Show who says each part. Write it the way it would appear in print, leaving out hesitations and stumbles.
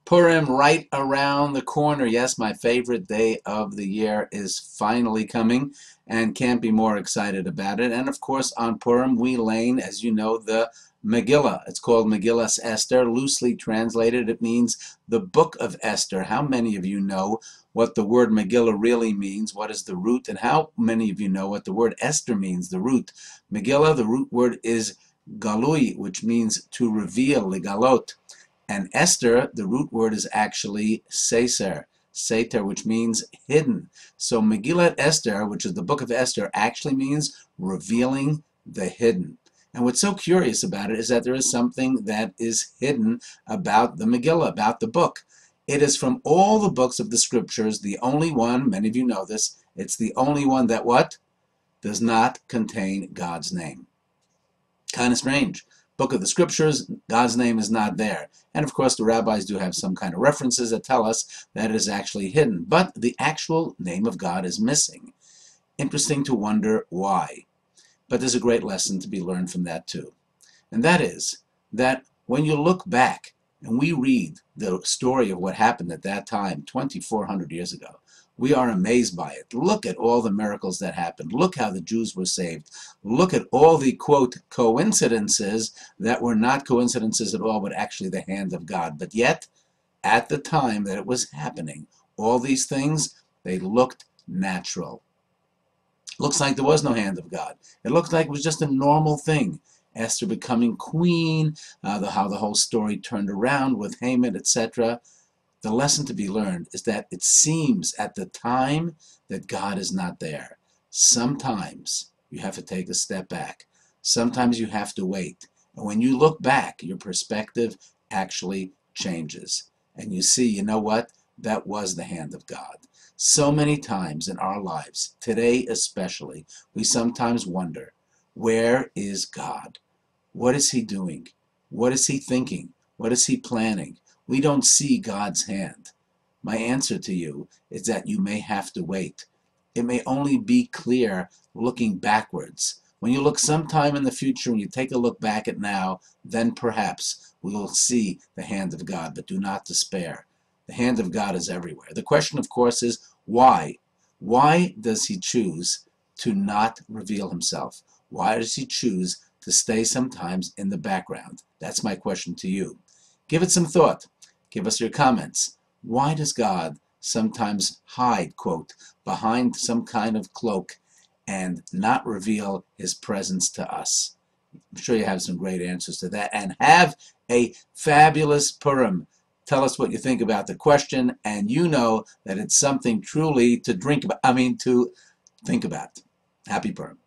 Speaker 1: Purim right around the corner. Yes, my favorite day of the year is finally coming and can't be more excited about it. And of course, on Purim, we learn, as you know, the Megillah. It's called Megillas Esther. Loosely translated, it means the Book of Esther. How many of you know what the word Megillah really means? What is the root? And how many of you know what the word Esther means, the root? Megillah, the root word is galui, which means to reveal, legalot. And Esther, the root word is actually seser, which means hidden. So Megillat Esther, which is the book of Esther, actually means revealing the hidden. And what's so curious about it is that there is something that is hidden about the Megillah, about the book. It is from all the books of the scriptures, the only one, many of you know this, it's the only one that what? Does not contain God's name. Kind of strange. Book of the scriptures, God's name is not there. And of course the rabbis do have some kind of references that tell us that it is actually hidden. But the actual name of God is missing. Interesting to wonder why. But there's a great lesson to be learned from that too. And that is that when you look back and we read the story of what happened at that time, 2,400 years ago, we are amazed by it. Look at all the miracles that happened. Look how the Jews were saved. Look at all the, quote, coincidences that were not coincidences at all, but actually the hand of God. But yet, at the time that it was happening, all these things, they looked natural. Looks like there was no hand of God. It looked like it was just a normal thing. Esther becoming queen, how the whole story turned around with Haman, etc. The lesson to be learned is that it seems at the time that God is not there. Sometimes you have to take a step back. Sometimes you have to wait. And when you look back, your perspective actually changes. And you see, you know what? That was the hand of God. So many times in our lives, today especially, we sometimes wonder, where is God? What is he doing? What is he thinking? What is he planning? We don't see God's hand. My answer to you is that you may have to wait. It may only be clear looking backwards. When you look sometime in the future and you take a look back at now, then perhaps we will see the hand of God. But do not despair. The hand of God is everywhere. The question, of course, is why? Why does he choose to not reveal himself? Why does he choose to stay sometimes in the background? That's my question to you. Give it some thought. Give us your comments. Why does God sometimes hide, quote, behind some kind of cloak and not reveal his presence to us? I'm sure you have some great answers to that. And have a fabulous Purim. Tell us what you think about the question, and you know that it's something truly to think about. Happy Purim.